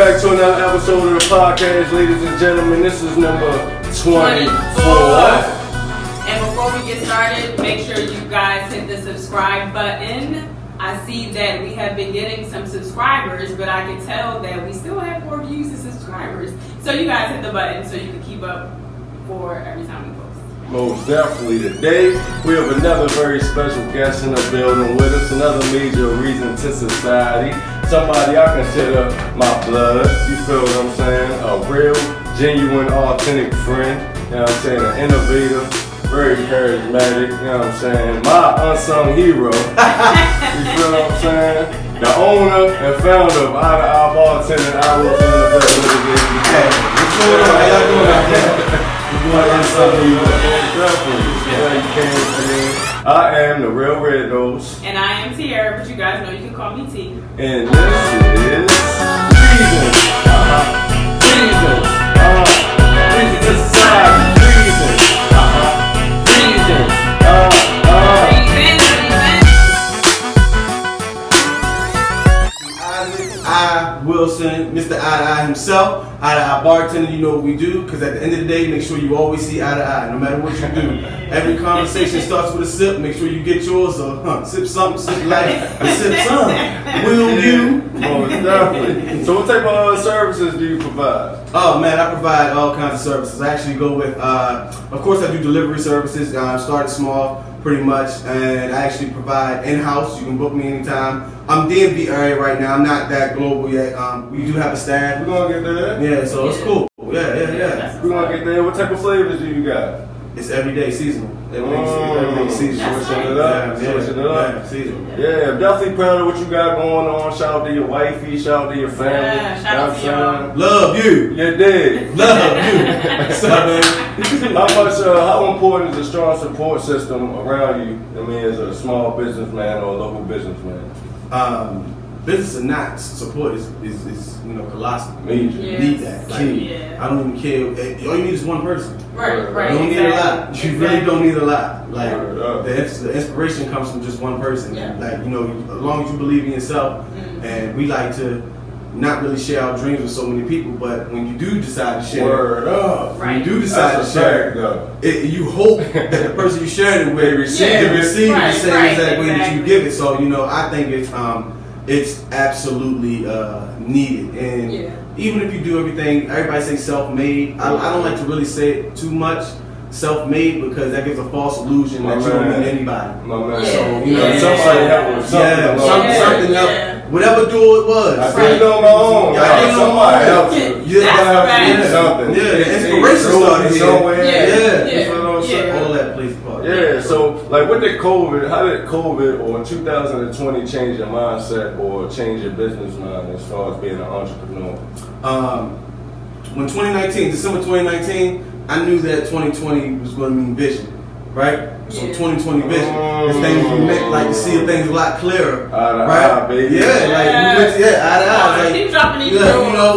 back to another episode of the podcast, ladies and gentlemen. This is number 24. And before we get started, make sure you guys hit the subscribe button. I see that we have been getting some subscribers, but I can tell that we still have more views and subscribers. So you guys hit the button so you can keep up for every time we post. Most definitely. Today, we have another very special guest in the building with us, another major Reasons2Society. Somebody I consider my blood, you feel what I'm saying? A real, genuine, authentic friend, you know what I'm saying? An innovator, very charismatic, you know what I'm saying? My unsung hero, you feel what I'm saying? The owner and founder of Bartending. I will in the building again. What's going on? How y'all doing out there? I am the real Red Nose. And I am Tierra, but you guys know you can call me T. And this is Reasons2Society. Wilson, Mr. Eye to Eye himself, Eye to Eye Bartender, you know what we do, because at the end of the day, make sure you always see eye to eye, no matter what you do. Every conversation starts with a sip, make sure you get yours, or sip something, sip life, and sip some. Will you? Oh, definitely. So what type of services do you provide? Oh man, I provide all kinds of services. I actually go with, of course I do delivery services, started small, pretty much, and I actually provide in-house. You can book me anytime. I'm DMV area right now. I'm not that global yet. We do have a staff. We're gonna get there. Yeah, so it's cool. Yeah. We're gonna get there. What type of flavors do you got? It's everyday seasonal. Everyday seasonal. Switching it up. Seasonal. Yeah, I'm definitely proud of what you got going on. Shout out to your wifey. Shout out to your family. Yeah, shout out to y'all. Love you. You did. Love you. How important is a strong support system around you? I mean, as a small businessman or a local businessman? Business or not, support is colossal. Major. You need that. Key. I don't even care. All you need is one person. Right. You don't need a lot. You really don't need a lot. Like the inspiration comes from just one person. Yeah. Like as long as you believe in yourself, and we like to not really share our dreams with so many people, but when you do decide to share, when you do decide to share, you hope that the person you shared it with receive the same exact way that you give it. So I think it's absolutely needed, and even if you do everything, everybody say self-made. I don't like to really say it too much, self-made, because that gives a false illusion that you don't need anybody. Somebody helped with something. Something helped. Whatever door it was. I did it on my own. Somebody helped you. You have to do something. Yeah, the inspiration started somewhere. All that plays a part. Yeah, so like how did COVID or 2020 change your mindset or change your business mind as far as being an entrepreneur? When December 2019, I knew that 2020 was going to mean vision, right? So 2020 vision is things we meant, like to see things a lot clearer, right? Baby. Yeah, like we went to eye to eye. Keep dropping these it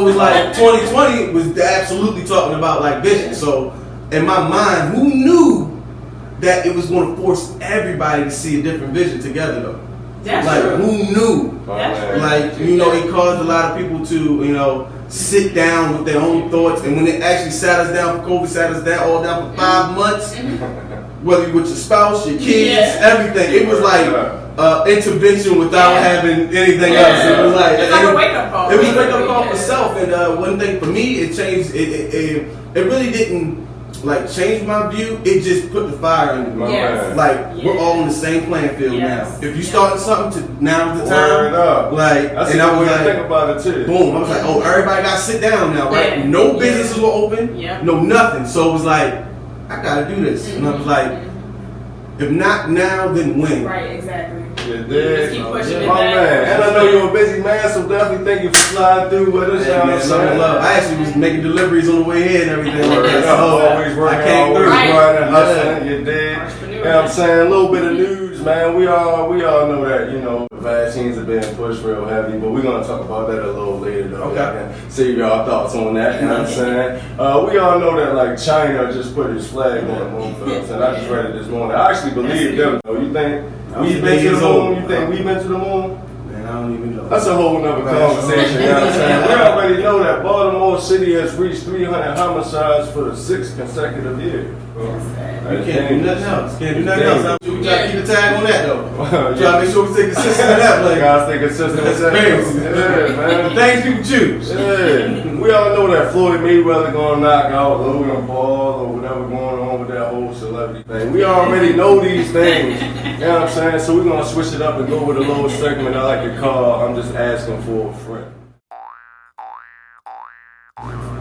was like 2020 was absolutely talking about like vision. So in my mind, who knew that it was going to force everybody to see a different vision together though? That's true. Who knew? That's true. It caused a lot of people to, sit down with their own thoughts. And when it actually sat us down for COVID, sat us all down for 5 months, whether you with your spouse, your kids, everything. It was like intervention without having anything else. It was like it's like a wake-up call. It was a wake-up call for self. And one thing for me, it changed. It really didn't change my view. It just put the fire in me. Yes. We're all on the same playing field now. If you starting something, now's the time. And I was think about it too. Boom. I was like, everybody got to sit down now, right? Yeah. No businesses were open. Yeah. No nothing. So it was like, I gotta do this. And I was like, if not now, then when? Right. Exactly. You did. Just keep pushing it back. Man. And I know you're a busy man, so definitely thank you for sliding through with us. Some love. I actually was making deliveries on the way here and everything. Always working. I came through. You did. You know what I'm saying? A little bit of news, man. We all know that, the vaccines are being pushed real heavy, but we're going to talk about that a little later, though. Okay. Save y'all thoughts on that, you know what I'm saying? We all know that, China just put its flag on the moon for us, and I just read it this morning. I actually believe them, though. You think we've been to the moon? You think we've been to the moon? Man, I don't even know. That's a whole nother conversation, you know what I'm saying? We already know that Baltimore City has reached 300 homicides for the 6th consecutive year. You can't do nothing else. Can't do nothing else. We try to keep a tag on that though. Try to make sure we stay consistent with that. Like, guys stay consistent with that. Crazy. Yeah, man. Things people choose. Yeah. We all know that Floyd Mayweather gonna knock out Logan Paul or whatever going on with that whole celebrity thing. We already know these things. You know what I'm saying? So we're gonna switch it up and go with a little segment I like to call I'm Just Asking for a Friend.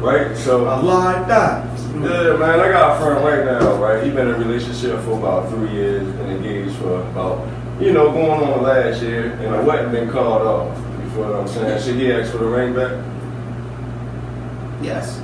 Right? So I like that. yeah, man, I got a friend right now, right? He been in a relationship for about 3 years, been engaged for about, going on last year, and the wedding been called off. You feel what I'm saying? Should he ask for the ring back? Yes.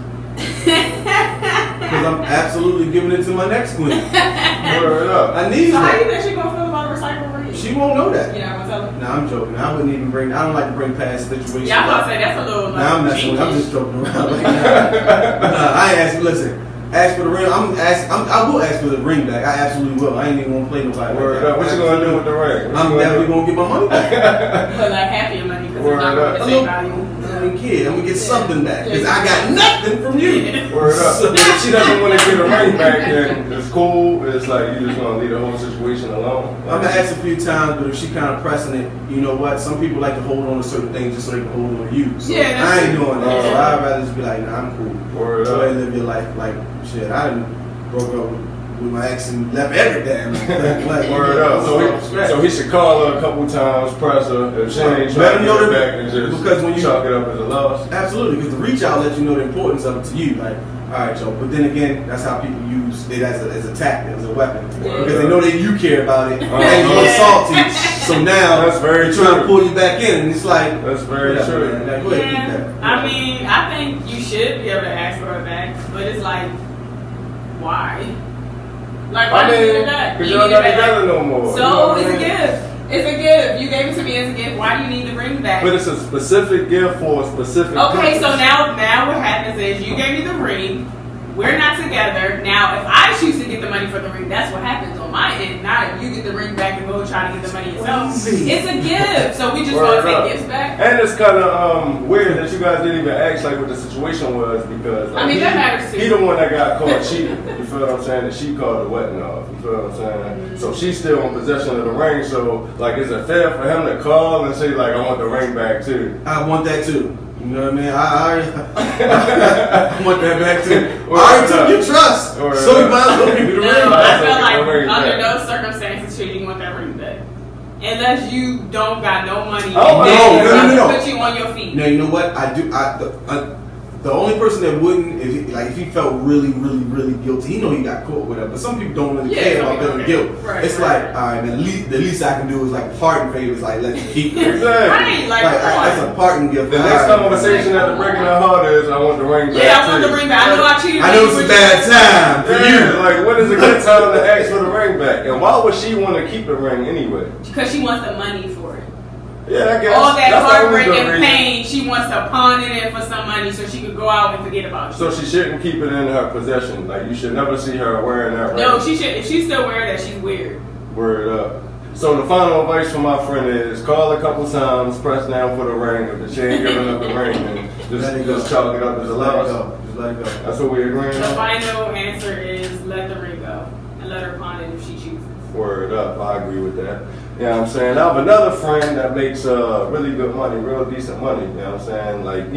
Because I'm absolutely giving it to my next queen. Word up. I need So how her. do you think she gonna feel about a recycled ring? She won't know that. Yeah, I'm gonna tell her. Nah, I'm joking. I wouldn't even bring. I don't like to bring past situations. Yeah, I'm gonna say that's a little. Nah, I'm messing with. I'm just joking around. Like, nah, I ain't asking. Listen, ask for the ring. I will ask for the ring back. I absolutely will. I ain't even gonna play nobody. Word up. What you gonna do with the ring? I'm definitely gonna get my money back. But like half of your money because it's not Word worth up. the same value. I mean, kid, I'm gonna get something back because I got nothing from you. Word up. So if she doesn't want to get a ring back, then it's cool. It's like you just gonna leave the whole situation alone. I'm gonna ask a few times, but if she kind of pressing it, you know what? Some people like to hold on to certain things just so they can hold on to you. So Yeah, I ain't doing that. So right. I'd rather just be like, nah, I'm cool. Word Go up. ahead and live your life like shit. I done broke up with my ex and left every damn thing. Like, Word up. So he should call her a couple times, press her. If she ain't trying to get it back, and just because when you chalk it up as a loss. Absolutely, because the reach out lets you know the importance of it to you. Like, all right, Joe. But then again, that's how people use it as a tactic, as a weapon, because they know that you care about it. And it's a little salty. So now That's very they're trying true. to pull you back in, and it's like That's very whatever, true. man. Like, go ahead, keep Yeah, that. I mean, I think you should be able to ask for it back, but it's like, why? Like, why do you need it back? Because You y'all need not it back. together no more. So it's a gift. It's a gift. You gave it to me as a gift. Why do you need to bring it back? But it's a specific gift for a specific Okay, so purpose. now what happens is you gave me the ring. We're not together. Now, if I choose to get the money for the ring, that's what happens on my end. Not if you get the ring back and go try to get the money yourself. Easy. It's a gift. So we just Word want to up. take gifts back. And it's kind of weird that you guys didn't even ask like what the situation was because like, I mean, that matters too. he the one that got caught cheating. You feel what I'm saying? And she called the wedding off. You feel what I'm saying? So she's still in possession of the ring. So like, is it fair for him to call and say like, I want the ring back too? I want that too. You know what I mean? I want that back too. I already took your trust, so you might as well give me the ring. No, I feel like Ring under back. no circumstances should you want that ring back. Unless you don't got no money Oh, and no. put you on your feet. Now you know what I do. The only person that wouldn't, if he felt really guilty, he know he got caught with it. But some people don't really care about feeling guilt. Right, it's right. like, all right, man. The least I can do is like parting favors, like let you keep it. Exactly. Right, like, That's a parting gift. The next conversation after breaking her heart is, I want the ring back. Yeah, I want too. the ring back. I know I cheated. I know it's a bad time for Yeah, you. like when is a good time to ask for the ring back? And why would she want to keep the ring anyway? Because she wants the money for it. Yeah, I guess. All that that's the only heartbreak good and reason. pain, she wants to pawn it in for some money so she could go out and forget about it. So she shouldn't keep it in her possession. Like you should never see her wearing that ring. No, she should. If she's still wearing that, she's weird. Word up. So the final advice from my friend is call a couple times, press down for the ring. If she ain't giving up the ring, then just chalk it up as a Let it loss. go. Just let it go. That's what we agreeing The on. final answer is let the ring go and let her pawn it if she chooses. Word up, I agree with that. You know what I'm saying? I have another friend that makes really good money, real decent money, you know what I'm saying? Like,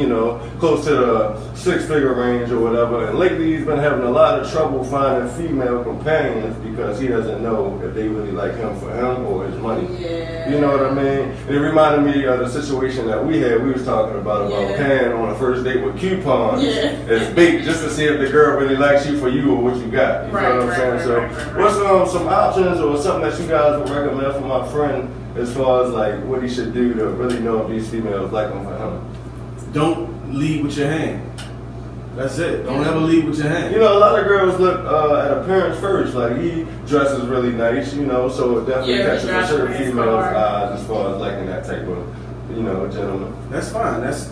close to the 6-figure range or whatever. And lately he's been having a lot of trouble finding female companions because he doesn't know if they really like him for him or his money. Yeah. You know what I mean? And it reminded me of the situation that we had. We was talking about paying on a first date with coupons as bait just to see if the girl really likes you for you or what you got. You know what I'm saying? What's some options or something that you guys would recommend for my friend as far as like what he should do to really know if these females like him for him? Don't lead with your hand. That's it. Don't ever lead with your hand. A lot of girls look at appearance first. Like he dresses really nice, so it definitely catches a certain female's eyes as far as liking that type of, gentleman. That's fine. That's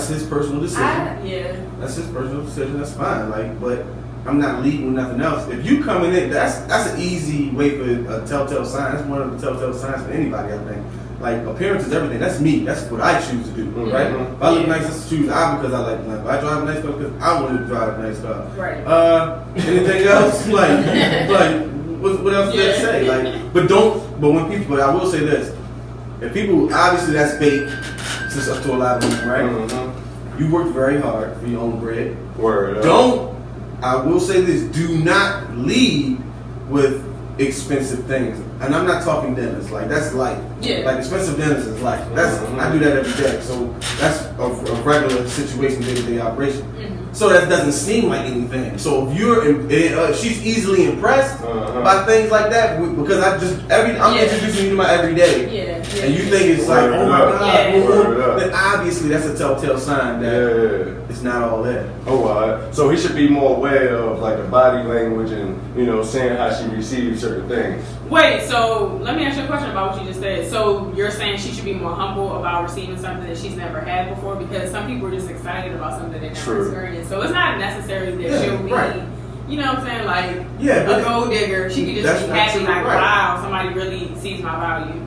his personal decision. That's his personal decision. That's fine. Like, but I'm not leading with nothing else. If you coming in, that's an easy way for a telltale sign. That's one of the telltale signs for anybody, I think. like appearance is everything. That's me. That's what I choose to do, right? If I look nice, I choose I because I like nice. If I drive a nice car because I want to drive a nice car. Right. Anything else? like what else did I say? Like, but when people, but I will say this: if people, obviously that's bait to a lot of people, right? You worked very hard for your own bread. Word. I will say this: do not lead with expensive things, and I'm not talking dinners. Like that's life. Yeah. Like expensive dinners is life. That's I do that every day. So that's a regular situation, day-to-day operation. So that doesn't seem like anything. So if you're, if she's easily impressed by things like that, because I'm introducing you to my everyday, and you think it's like, oh my God, then obviously that's a telltale sign that it's not all that. Oh, all right. So he should be more aware of like the body language and saying how she receives certain things. Wait, so let me ask you a question about what you just said. So you're saying she should be more humble about receiving something that she's never had before, because some people are just excited about something they never experienced. So it's not necessarily that she'll be, you know what I'm saying, like a gold digger. She could just be happy, like, wow, somebody really sees my value.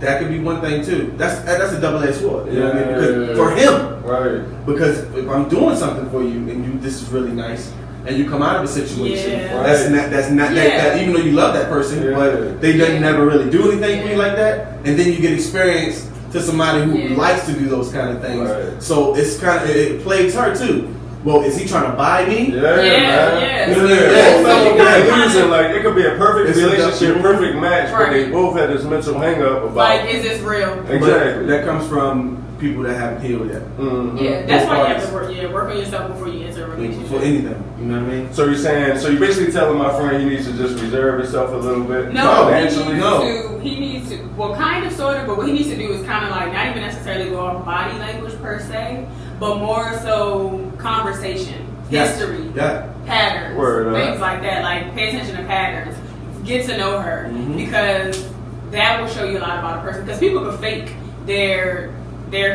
That could be one thing too. That's a double-edged sword. You know what I mean? Because for him, right? Because if I'm doing something for you and this is really nice, and you come out of a situation that's not that, even though you love that person, but they never really do anything for you like that, and then you get experience to somebody who likes to do those kind of things. Right. So it's kind of, it plagues her too. Well, is he trying to buy me? Man. Like it could be a perfect relationship, perfect match, but they both had this mental hang up about, like, is this real? Exactly. But that comes from people that haven't healed yet. Yeah, that's why you have to work on yourself before you enter a relationship. For anything, you know what I mean? So you're basically telling my friend he needs to just reserve himself a little bit? No, he needs to, well, kind of, sort of, but what he needs to do is kind of like, not even necessarily go off body language per se, but more so conversation, history, patterns, things like that. Like, pay attention to patterns, get to know her, because that will show you a lot about a person. Because people can fake their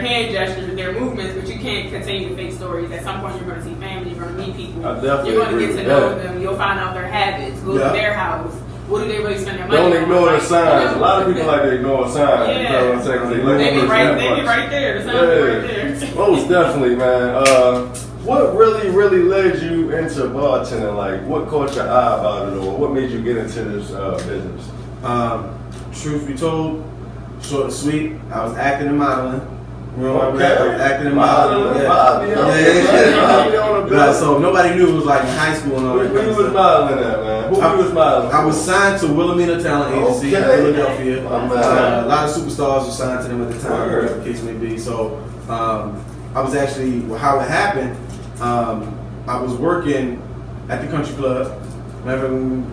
hand gestures, their movements, but you can't continue to fake stories. At some point, you're going to see family, you're going to meet people, you're going to get to know them, you'll find out their habits, go to their house. What do they really spend their money on? Don't ignore the signs. A lot of people like to ignore signs. You know what I'm saying? They be right there. The signs are right there. Most definitely, man. What really led you into bartending? Like, what caught your eye about it, or what made you get into this business? Truth be told, short and sweet, I was acting and modeling. I was acting and modeling. So nobody knew it was like in high school and all that. Who you was modeling at, man? Who you was modeling? I was signed to Wilhelmina Talent Agency in Philadelphia. A lot of superstars were signed to them at the time, whatever the case may be. So I was actually, how it happened, I was working at the country club. Remember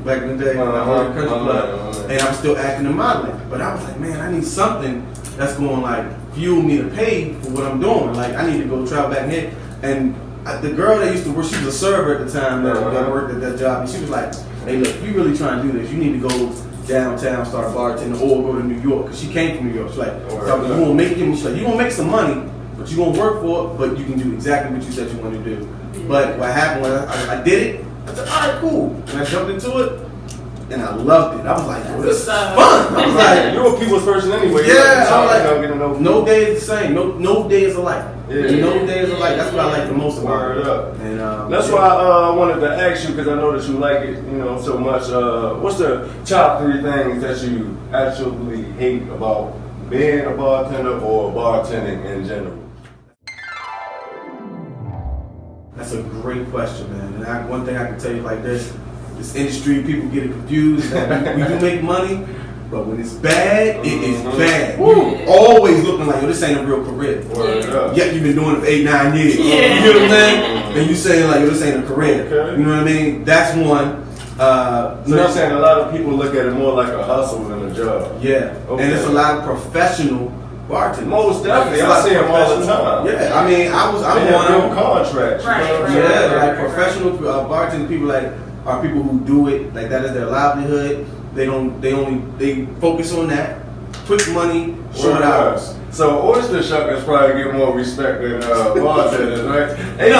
back in the day when I worked at the country club, and I was still acting and modeling. But I was like, man, I need something that's going to like fuel me to pay for what I'm doing. Like, I need to go travel back here. And the girl that used to work, she was a server at the time that worked at that job, and she was like, hey, look, if you really trying to do this, you need to go downtown, start bartending, or go to New York, because she came from New York. She's like, you gonna make some money, but you gonna work for it, but you can do exactly what you said you want to do. But what happened when I did it, I said, all right, cool. And I jumped into it, and I loved it. I was like, this is fun. I was like, you're a people's person anyway. Yeah, I was like, no day is the same. No day is alike. No day is alike. That's what I like the most about it. And that's why I wanted to ask you, because I know that you like it, so much. What's the top 3 things that you actually hate about being a bartender or bartending in general? That's a great question, man. And one thing I can tell you like this industry, people get it confused. That we do make money, but when it's bad, it is bad. You're always looking like, yo, this ain't a real career. Yet you've been doing it for 8-9 years. You know what I'm saying? And you saying like, yo, this ain't a career. You know what I mean? That's one. So you're saying a lot of people look at it more like a hustle than a job. Yeah. And it's a lot of professional bartenders. Most definitely. I see them all the time. Yeah. I mean, I'm one of them. Contracts. Like professional bartending people are people who do it, like that is their livelihood. They focus on that. Quick money, short hours. So oyster shuckers probably get more respect than bartenders, right? They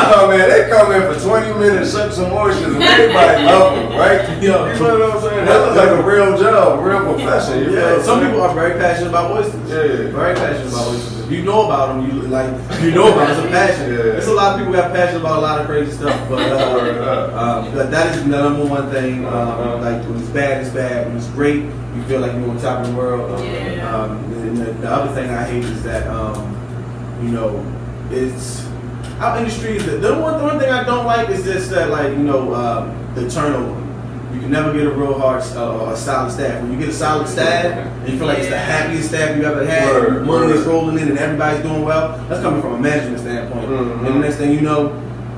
come in for 20 minutes, shuck some oysters, and everybody love them, right? You know what I'm saying? That looks like a real job, a real profession. Yeah, some people are very passionate about oysters. Yeah, very passionate about oysters. If you know about them, you know about it. It's a passion. Yeah. There's a lot of people got passion about a lot of crazy stuff, but that is the number one thing. Like when it's bad, it's bad. When it's great, you feel like you're on top of the world. And the other thing I hate is that it's our industry. The one thing I don't like is just that the turnover. You can never get a real hard a solid staff. When you get a solid staff and you feel like it's the happiest staff you ever had, money is rolling in and everybody's doing well, that's coming from a management standpoint. And the next thing you know,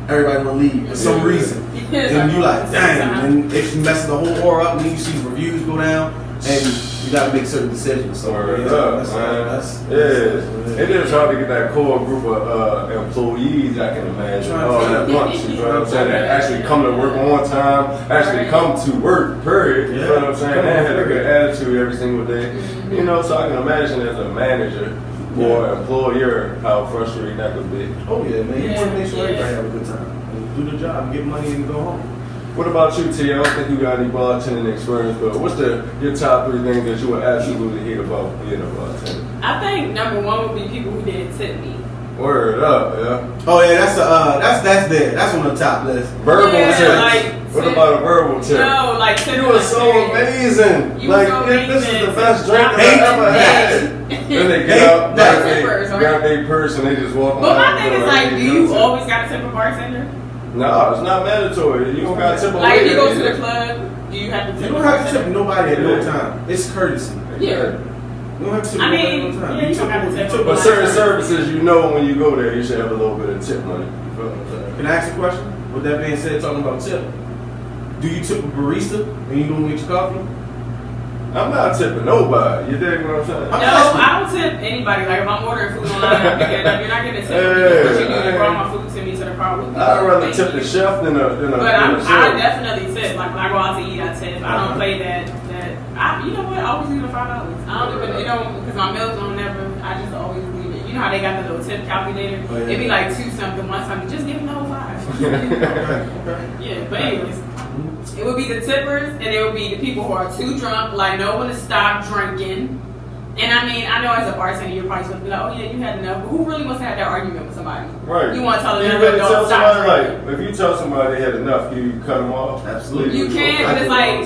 everybody will leave for some reason. And you like, dang, and it messes the whole aura up, and then you see the reviews go down, and you gotta make certain decisions. So It is hard to get that core group of employees, I can imagine, all at once. You know what I'm saying? That actually come to work on time, actually come to work, period. You know what I'm saying? They had a good attitude every single day. You know, so I can imagine as a manager or employer how frustrating that could be. Oh yeah, man. You want to make sure everybody have a good time. Do the job, get money, and go home. What about you, T? I don't think you got any bartending experience, but what's your top 3 things that you would absolutely hate about being a bartender? I think number 1 would be people who didn't tip me. Word up, yeah. Oh yeah, that's there. That's on the top list. Verbal tips. What about a verbal tip? No, you were so amazing. This is the best drink I've ever had. Then they get up, grab their purse, and they just walk on. But my thing is do you always got to tip a bartender? No, it's not mandatory. You don't got to tip a if you go to the club, do you have to tip? You don't have to tip nobody at no time. It's courtesy. Yeah. You don't have to tip nobody at no time. You don't have to tip. But certain services, when you go there, you should have a little bit of tip money. Can I ask a question? With that being said, talking about tip, do you tip a barista when you go get your coffee? I'm not tipping nobody. You dig what I'm saying? No, I don't tip anybody. Like if I'm ordering food online, I pick it up. You're not getting a tip because you brought my food to me to the car with me. I'd rather tip the chef than a But I definitely tip. Like when I go out to eat, I tip. I don't play that. You know what? I always leave the $5. I don't even because my meals don't never. I just always leave it. You know how they got the little tip calculator? It'd be like 2 something, 1 something. Just give them the whole 5. Yeah, but anyways. It would be the tippers, and it would be the people who are too drunk, like no one to stop drinking. And I mean, I know as a bartender, you're probably supposed to be like, oh yeah, you had enough. But who really wants to have that argument with somebody? Right. You want to tell them really don't stop drinking. If you tell somebody they had enough, you cut them off. Absolutely. You can, but it's like,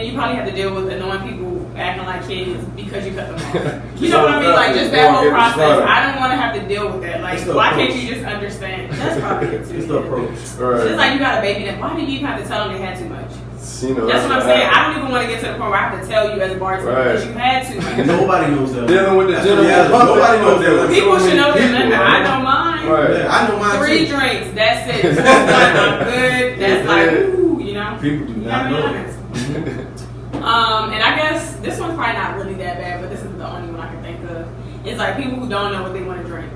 you probably have to deal with annoying people acting like kids because you cut them off. You know what I mean? Like just that whole process. I don't want to have to deal with that. Like, why can't you just understand? That's probably it too. It's the approach. Right. It's like you got a baby. Then why do you even have to tell them they had too much? That's what I'm saying. I don't even want to get to the point where I have to tell you as a bartender because you had to. Nobody knows that. Dealing with the general nobody knows that. People should know their limit. I know mine. Right. Yeah, I know mine 3 drinks. That's it. I'm good. That's like, ooh, you know. People do not know. And I guess this one's probably not really that bad, but this is the only one I can think of. It's like people who don't know what they want to drink.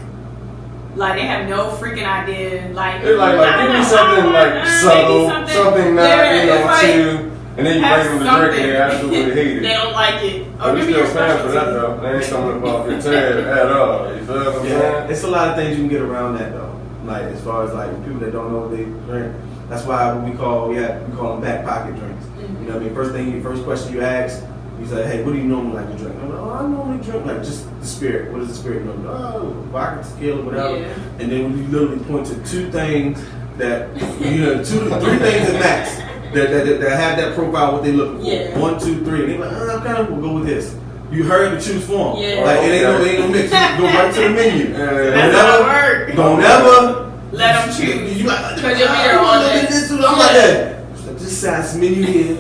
Like they have no freaking idea. Like they're like give me something like subtle, something not too, and then you bring them to drink and they absolutely hate it. They don't like it. But we still stand for that though. They ain't coming above your tab at all. You feel what I'm saying? It's a lot of things you can get around that though. Like as far as like people that don't know what they drink. That's why we call them back pocket drinks. You know what I mean? First question you ask. You say, hey, what do you normally like to drink? I'm like, I normally drink like just the spirit. What is the spirit normally? Oh, vodka, tequila, whatever. Yeah. And then we literally point to 2 things that, 3 things at max that have that profile, what they looking for. Yeah. 1, 2, 3. And they're like, I'm kind of gonna go with this. You heard the choose form. Yeah. Like it ain't no mix. You go right to the menu. That's how it works. Don't ever let them choose. You like, because you'll be here all day. I'm like that. Just size menu here.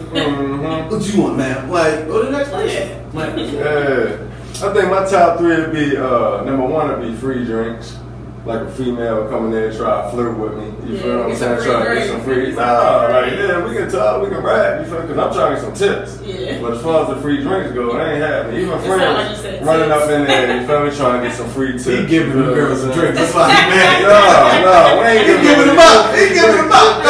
What you want, man? Like, go to the next place. I think my top 3 would be number 1 would be free drinks. Like a female coming in and try to flirt with me. You feel what I'm saying? Try to get some free. We can talk, we can rap. You feel? Because I'm trying to get some tips. Yeah. But as far as the free drinks go, it ain't happening. Even friends running up in there, you feel me, trying to get some free tips. He giving the girls some drinks. That's why he mad. No, we ain't giving them up. He giving them up.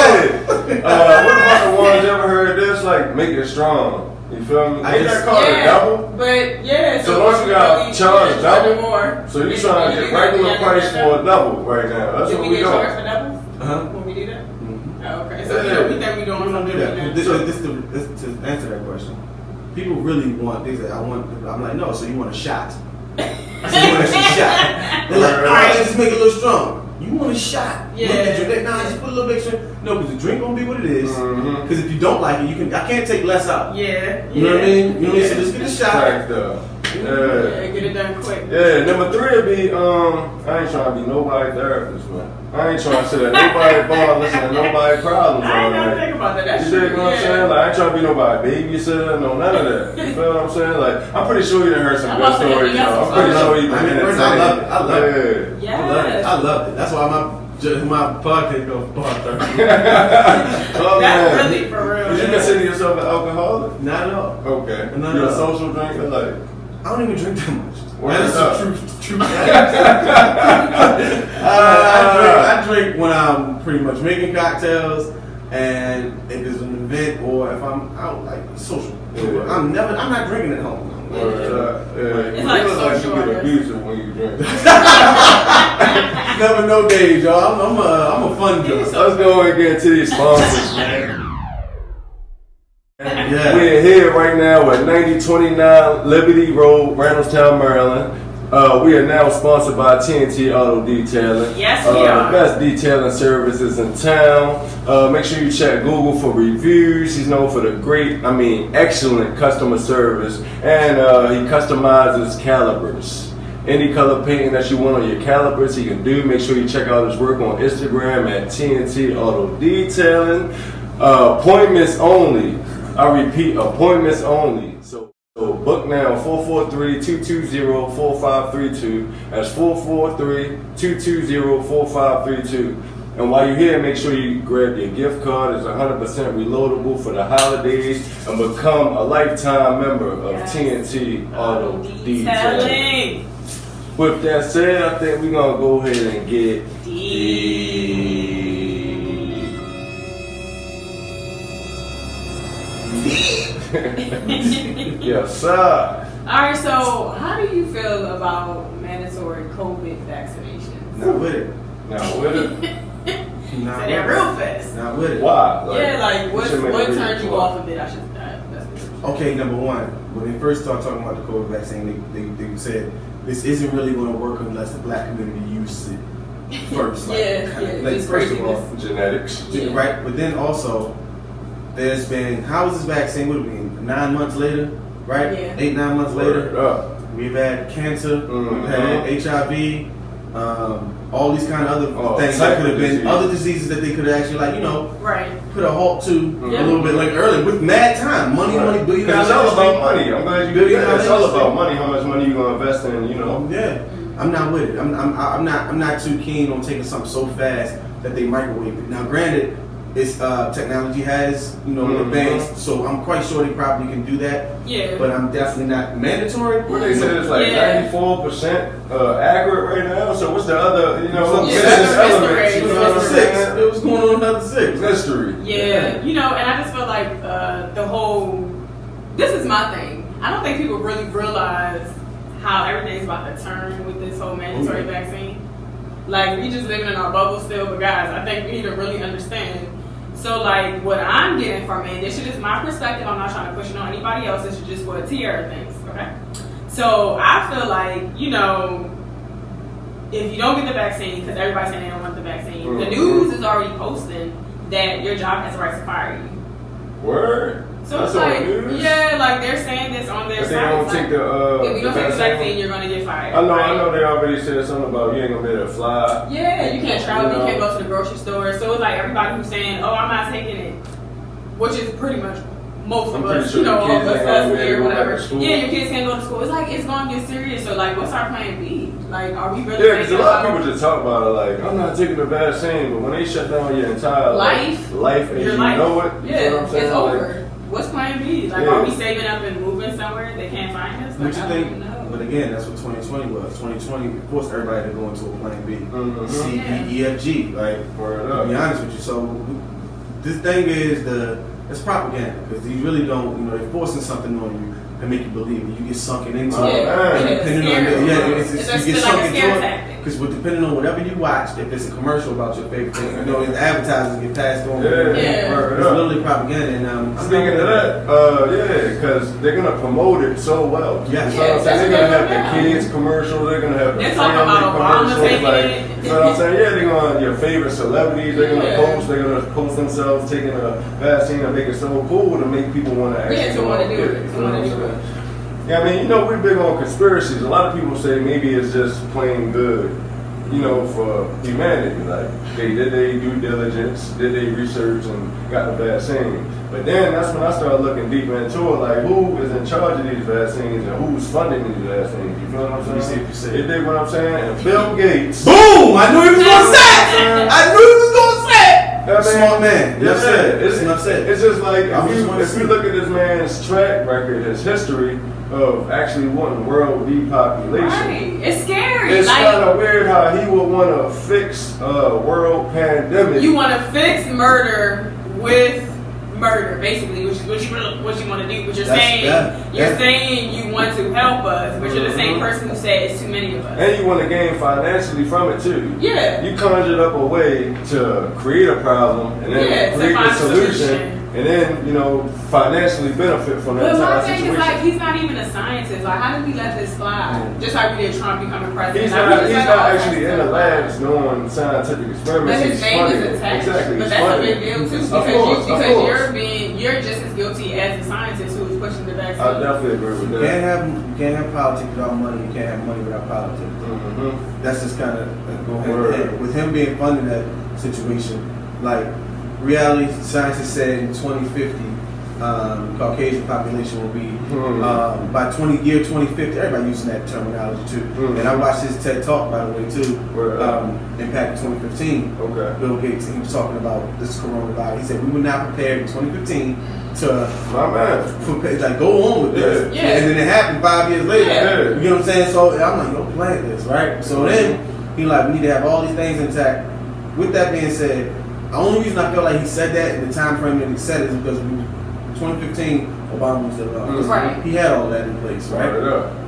What about the ones you ever heard of this? Like, make it strong. You feel me? Ain't that called a double? But yeah, so once you got charged double, so you trying to get regular price for a double right now. That's what we doing. Charge for doubles? When we do that? Oh, okay. So we think we doing something different. To answer that question. question. People really want, they say, I'm like, no, so you want a shot. I said, you want a shot. They're like, all right, let's just make it a little strong. You want a shot. Yeah. Nah, just put a little bit extra. No, because the drink gonna be what it is. Because if you don't like it, I can't take less out. Yeah. You know what I mean? You know what I mean? So just get a shot. Yeah, get it done quick. Yeah, number 3 would be, I ain't trying to be nobody's therapist, man. I ain't trying to sit at nobody's bar and listen to nobody's problems. I ain't gonna think about that. That's you true. dig what I'm saying? Like, I ain't trying to be nobody's babysitter, no, none of that. You feel what I'm saying? Like, I'm pretty sure you done heard some good stories, you know. I'm pretty sure you been entertained. I love it. I love it. Yeah. I love it. That's why my podcast goes Bartending. That's really for real. Did you consider yourself an alcoholic? Not at all. Okay. You're a social drinker? Like, I don't even drink that much. That's the truth. I drink when I'm pretty much making cocktails, and if it's an event or if I'm out like social. Yeah. I'm not drinking at home. It's like social. You get abusive when you drink. Never know days, y'all. I'm a fun drunk. Let's go and get into these sponsors, man. Yeah. We're here right now at 9029 Liberty Road, Randallstown, Maryland. We are now sponsored by TNT Auto Detailing. Yes, we are. The best detailing services in town. Make sure you check Google for reviews. He's known for the excellent customer service. And he customizes calibers. Any color painting that you want on your calipers, he can do. Make sure you check out his work on Instagram at TNT Auto Detailing. Appointments only. I repeat, appointments only. So book now, 443-220-4532. That's 443-220-4532. And while you're here, make sure you grab your gift card. It's 100% reloadable for the holidays and become a lifetime member of TNT Auto Detailing. With that said, I think we're going to go ahead and get Yes, sir. Alright, so how do you feel about mandatory COVID vaccinations? Not with it. Now, with it. So they're real fast. Not with it. Why? What turned you off of it? Okay, number one, when they first started talking about the COVID vaccine, they said this isn't really going to work unless the black community uses it first. First of all, genetics. Right? But then also, there's been, how is this vaccine? What have it been? 9 months later? Right? Yeah. 8-9 months later. We've had cancer, we've had HIV, all these kind of other things that could have been other diseases that they could have actually, put a halt to a little bit earlier with mad time. Money, billion dollars. It's all about money. I'm glad you did that. It's all about money. How much money you gonna invest in? Yeah, I'm not with it. I'm not too keen on taking something so fast that they microwave it. Now, granted, it's technology has advanced, so I'm quite sure they probably can do that. Yeah. But I'm definitely not mandatory. What they said is 94% accurate right now. So what's the other? It was going on another 6. Mystery. Yeah. And I just feel like this is my thing. I don't think people really realize how everything's about to turn with this whole mandatory vaccine. We just living in our bubble still, but guys, I think we need to really understand. So, what I'm getting from it, this is just my perspective. I'm not trying to push it on anybody else. This is just what Tiara thinks, okay? So, I feel like, if you don't get the vaccine, because everybody's saying they don't want the vaccine, the news is already posting that your job has the right to fire you. Word? So it's they're saying this on their site. They don't take if you don't take the vaccine, you're going to get fired. I know they already said something about you ain't going to be able to fly. Yeah, you can't travel, you can't go to the grocery store. So it's everybody who's saying, I'm not taking it, which is pretty much most of us, sure all of us here, whatever. Yeah, your kids can't go to school. It's it's going to get serious. So what's our plan B? Are we really because a lot of people just talk about it I'm not taking the vaccine, but when they shut down your entire life and you know it, you know what I'm saying? It's over. What's plan B? Are we saving up and moving somewhere they can't find us? What you think? But again, that's what 2020 was. 2020 forced everybody to go into a plan B. C, D, E, F, G. To be honest with you. So this thing is it's propaganda because you really don't. They're forcing something on you and make you believe it. You get sunken into it. You get sunk into it. Because depending on whatever you watch, if it's a commercial about your favorite thing, the advertisers get passed on. It's literally propaganda. And speaking of that, because they're gonna promote it so well. Yes. So they're gonna have the kids commercials. They're gonna have the family commercials. Like, you know what I'm saying? Yeah, they're gonna your favorite celebrities. They're gonna post. They're gonna post themselves taking a vaccine and make it so cool to make people want to actually want to do it. Yeah, I mean, we're big on conspiracies. A lot of people say maybe it's just plain good, for humanity. Like, did they due diligence? Did they research and got the vaccine? But then that's when I started looking deeper into it, like who is in charge of these vaccines and who's funding these vaccines. You feel what I'm saying? You dig what I'm saying? And Bill Gates. Boom! I knew he was going to say it! I knew he was going to say it! Smart man. Enough said. It's It's just like, if you look at this man's track record, his history of actually wanting world depopulation. Right. It's scary. It's kind of weird how he would want to fix a world pandemic. You want to fix murder with murder, basically, which is what you want to do. But you're saying you want to help us, but you're the same person who said it's too many of us. And you want to gain financially from it too. Yeah. You conjured up a way to create a problem and then create a solution. And then, financially benefit from that entire situation. But my thing is, like, he's not even a scientist. Like, how did we let this fly? Just like we did Trump becoming president. He's not actually in the labs doing scientific experiments. But his name is attached. Exactly. But that's a big deal, too. Because you're just as guilty as the scientist who is pushing the vaccine. I definitely agree with that. You can't have politics without money. You can't have money without politics. Mm-hmm. That's just kind of go hand in hand. With him being funding that situation, like, reality scientists said in 2050, Caucasian population will be by 2050. Everybody using that terminology too. And I watched his TED Talk, by the way, too. Impact 2015. Okay. Bill Gates, he was talking about this coronavirus. He said we were not prepared in 2015 to go on with this. Yeah. And then it happened 5 years later. Yeah. You know what I'm saying? So I'm like, yo, plan this, right? So then we need to have all these things intact. With that being said, the only reason I feel like he said that in the time frame that he said it is because in 2015, Obama was still out. Right. He had all that in place, right?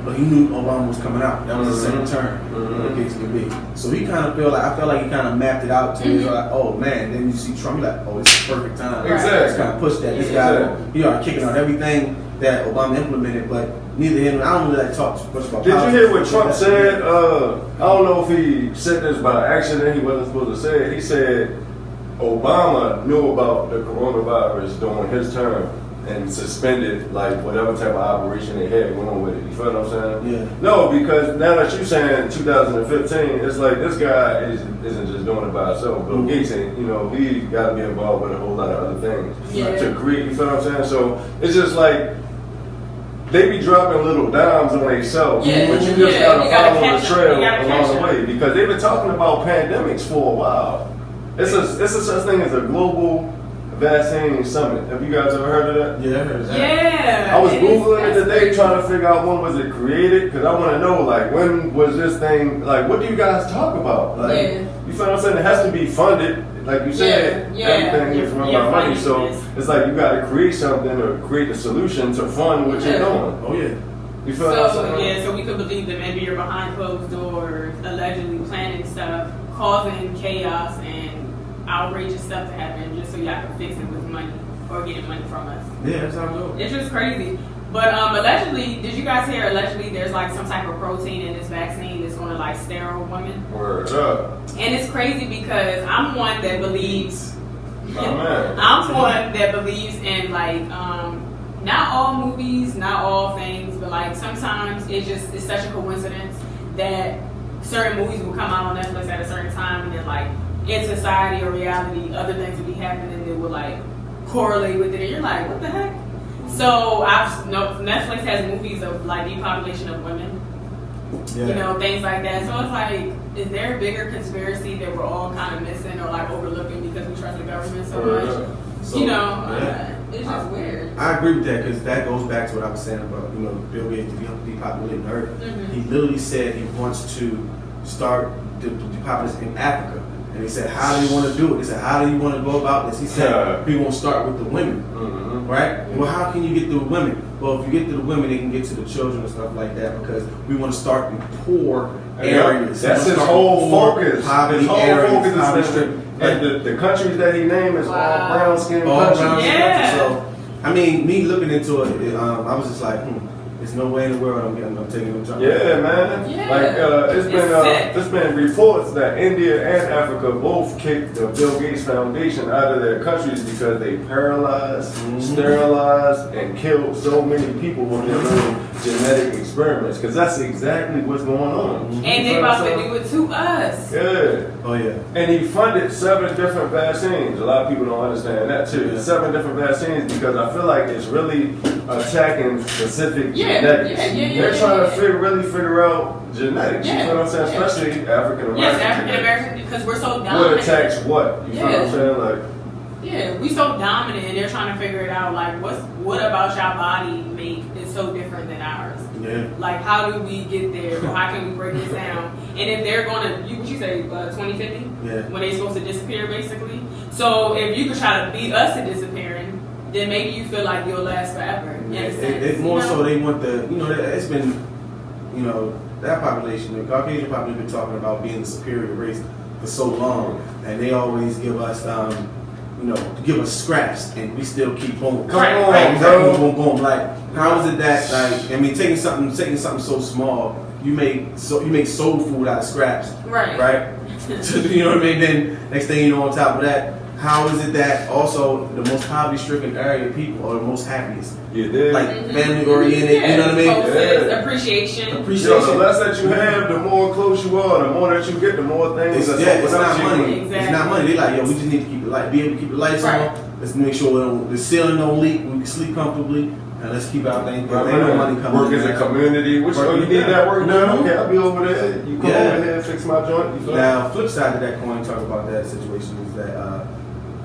But he knew Obama was coming out. That was his second term. The case could be. So he kind of I feel like he kind of mapped it out to me. Like, oh man, then you see Trump, you're like, oh, it's the perfect time. Exactly. Let's kind of push that. This guy, he already kicking out everything that Obama implemented, but neither him. I don't really talk too much about. Did you hear what Trump said? I don't know if he said this by accident. He wasn't supposed to say it. He said Obama knew about the coronavirus during his term and suspended whatever type of operation they had going with it. You feel what I'm saying? Yeah. No, because now that you're saying 2015, it's like this guy isn't just doing it by himself. Bill Gates ain't, he got to be involved with a whole lot of other things to create. You feel what I'm saying? So it's just like they be dropping little dimes on themselves, but you just gotta follow the trail along the way because they've been talking about pandemics for a while. It's a such thing as a global vaccine summit. Have you guys ever heard of that? Yeah, I heard of that. Yeah. I was Googling it today trying to figure out when was it created because I want to know when was this thing, what do you guys talk about? You feel what I'm saying? It has to be funded. Like you said, everything is run by money. So it's like you got to create something or create a solution to fund what you're doing. Oh yeah. You feel what I'm saying? So we could believe that maybe you're behind closed doors, allegedly planning stuff, causing chaos and outrageous stuff to happen just so y'all can fix it with money or getting money from us. Yeah, that's how it goes. It's just crazy. But allegedly, did you guys hear allegedly there's some type of protein in this vaccine that's going to sterile women? Word up. And it's crazy because I'm one that believes in not all movies, not all things, but sometimes it's such a coincidence that certain movies will come out on Netflix at a certain time and then in society or reality, other things will be happening that will correlate with it, and you're like, what the heck? So Netflix has movies of depopulation of women, things like that. So it's is there a bigger conspiracy that we're all kind of missing or overlooking because we trust the government so much? So, it's just weird. I agree with that because that goes back to what I was saying about Bill Gates depopulating the earth. Mm-hmm. He literally said he wants to start the depopulation in Africa. And he said, how do you want to do it? He said, how do you want to go about this? He said, we won't start with the women, right? Well, how can you get to the women? Well, if you get to the women, they can get to the children and stuff like that because we want to start in poor areas. That's his whole focus. Poverty areas. And the countries that he named is all brown-skinned countries. Yeah. So I mean, me looking into it, I was just like, there's no way in the world I'm taking them jobs. Yeah, man. Yeah. Like it's been reports that India and Africa both kicked the Bill Gates Foundation out of their countries because they paralyzed, sterilized, and killed so many people with their little genetic experiments. Because that's exactly what's going on. And they about to do it to us. Yeah. Oh yeah. And he funded 7 different vaccines. A lot of people don't understand that too. Yeah. 7 different vaccines because I feel like it's really attacking specific genetics. They're trying to really figure out genetics. You feel what I'm saying? Especially African American. Yes, African American, because we're so dominant. What attacks what? You feel what I'm saying? Like, yeah, we so dominant, and they're trying to figure it out. Like, what about your body make is so different than ours? Yeah. Like, how do we get there? Or how can we break this down? And if they're gonna, what you say, 2050? Yeah. When they're supposed to disappear, basically. So if you could try to beat us to disappearing, then maybe you feel like you'll last forever. It's more so they want it's been, that population, the Caucasian population, been talking about being the superior race for so long, and they always give us, give us scraps, and we still keep boom. Come on, bro. Boom, boom. Like, how is it that, like, I mean, taking something so small, you make soul food out of scraps, right? You know what I mean? Then next thing you know, on top of that, how is it that also the most poverty-stricken area of people are the most happiest? Like family-oriented, you know what I mean? Yeah. Appreciation. The less that you have, the more close you are. The more that you get, the more things. It's not money. Exactly. It's not money. They like, we just need to keep be able to keep the lights on. Let's make sure the ceiling don't leak. We can sleep comfortably. And let's keep our thing. Ain't no money coming. Work as a community. You need that work done? Okay, I'll be over there. You come over here and fix my joint. Now, flip side of that coin, talk about that situation is that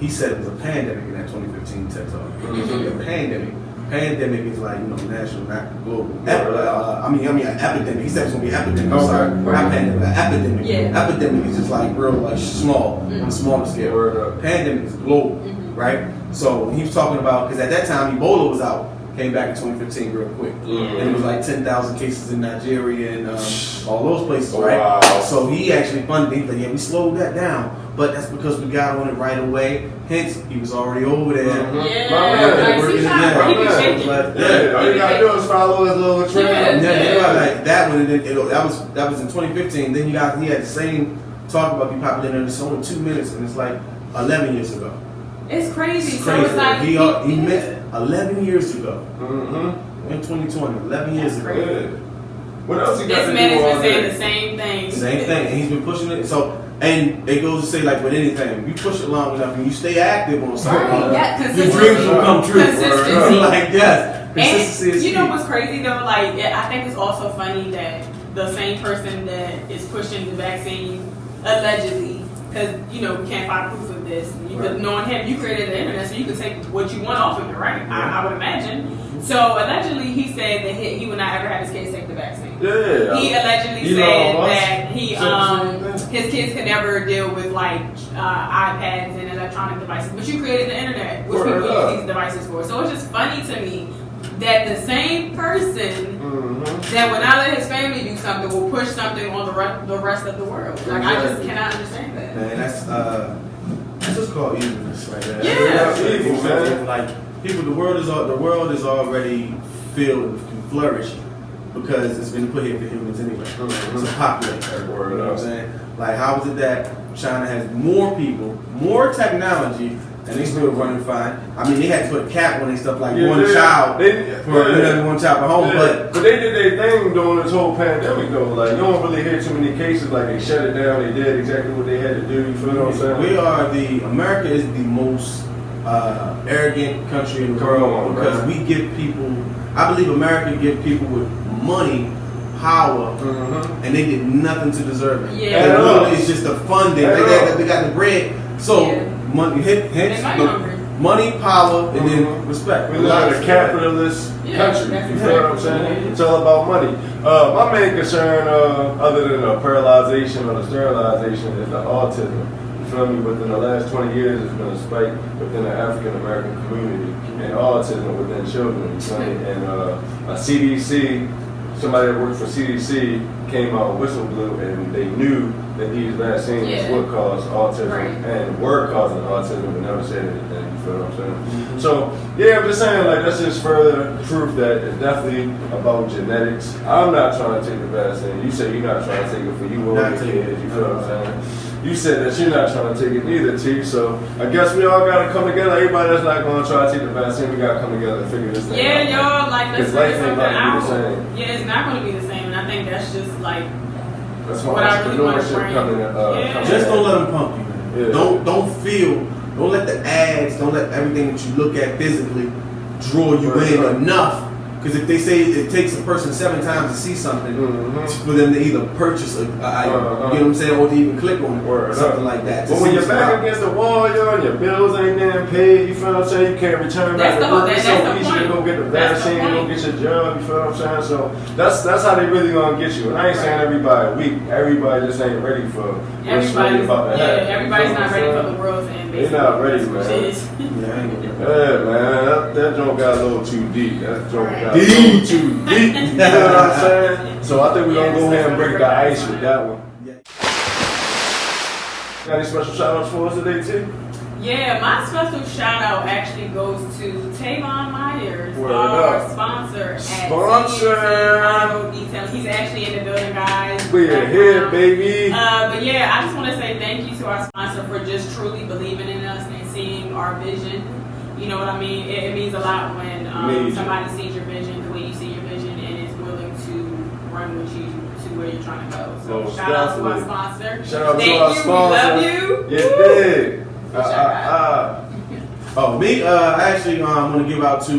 he said it was a pandemic in that 2015 TED Talk. It was going to be a pandemic. Pandemic is like, national, not global. I mean, an epidemic. He said it's going to be an epidemic. I'm sorry. Not pandemic, an epidemic. Yeah. Epidemic is just like real, like small, on a smaller scale. Pandemic is global, right? So he was talking about, because at that time, Ebola was out. Came back in 2015 real quick. And it was like 10,000 cases in Nigeria and all those places, right? Wow. So he actually funded it. He's like, we slowed that down. But that's because we got on it right away. Hence, he was already over there. All you gotta do is follow his little trail. Like that one, that was in 2015. Then he had the same talk about the population. It's only 2 minutes, and it's like 11 years ago. It's crazy. So it's like he met 11 years ago. In 2020, 11 years ago. What else he got to do? This man has been saying the same thing. Same thing, and he's been pushing it. So, and it goes to say, like with anything, you push it long enough and you stay active on something, your dreams will come true. Consistency. Like, yes. Consistency is you know key. what's crazy though? Like, I think it's also funny that the same person that is pushing the vaccine, allegedly, because, we can't find proof of this. Knowing him, you created the internet so you can take what you want off of it, right? I would imagine. So allegedly, he said that he would not ever have his kids take the vaccine. Yeah. He allegedly said that his kids could never deal with like iPads and electronic devices. But you created the internet, which people use these devices for. So it's just funny to me that the same person that would not let his family do something will push something on the rest of the world. Like, I just cannot understand that. Man, that's just called evilness right there. Yeah. Evil, man. Like, the world is already filled with flourish because it's been put here for humans anyway. To populate. You know what I'm saying? Like, how is it that China has more people, more technology, and they still running fine? I mean, they had to put a cap on and stuff like one child for one child at home. But they did their thing during this whole pandemic, though. Like, you don't really hear too many cases. Like, they shut it down. They did exactly what they had to do. You feel what I'm saying? America is the most arrogant country in the world because we give people. I believe America give people with money power, and they did nothing to deserve it. Yeah. It's just the funding. They got the bread. So money, hence money, power, and then respect. We live in a capitalist country. You feel what I'm saying? It's all about money. My main concern, other than the paralyzation or the sterilization, is the autism. You feel me? Within the last 20 years, there's been a spike within the African American community and autism within children. You feel me? And a CDC. Somebody that worked for CDC came out, whistle blew, and they knew that these vaccines would cause autism and were causing autism, but never said anything. You feel what I'm saying? So yeah, I'm just saying like that's just further proof that it's definitely about genetics. I'm not trying to take the vaccine. You say you're not trying to take it for you or your kids. You feel what I'm saying? You said that you're not trying to take it neither, T. So I guess we all gotta come together. Everybody that's not gonna try to take the vaccine, we gotta come together and figure this thing out. Yeah, y'all, like let's figure something out. Yeah, it's not gonna be the same, and I think that's just like that's what I really want to bring. Just don't let them pump you. Man. Yeah. Don't let the ads, don't let everything that you look at physically draw you in enough. Because if they say it takes a person 7 times to see something for them to either purchase a item, you know what I'm saying, or to even click on it or something like that. But when you're back against the wall, yo, and your bills ain't getting paid, you feel what I'm saying? You can't return back to work. It's so easy to go get the vaccine, go get your job, you feel what I'm saying? So that's how they really gonna get you. And I ain't saying everybody weak. Everybody just ain't ready for what's really about to happen. Everybody's not ready for the world to end. They're not ready, man. Yeah, man, that joint got a little too deep. That joint got a little too deep. You know what I'm saying? So I think we're going to go ahead and break the ice with that one. Got any special shout-outs for us today, T? Yeah, my special shout-out actually goes to Tavon Myers, our sponsor at Auto Detailing. He's actually in the building, guys. We're here, baby. But yeah, I just want to say thank you to our sponsor for just truly believing in us and seeing our vision. You know what I mean? It means a lot when somebody sees your vision, the way you see your vision, and is willing to run with you to where you're trying to go. So shout out to our sponsor. Shout out to our sponsor. We love you. Yeah, big. Me, I actually want to give out to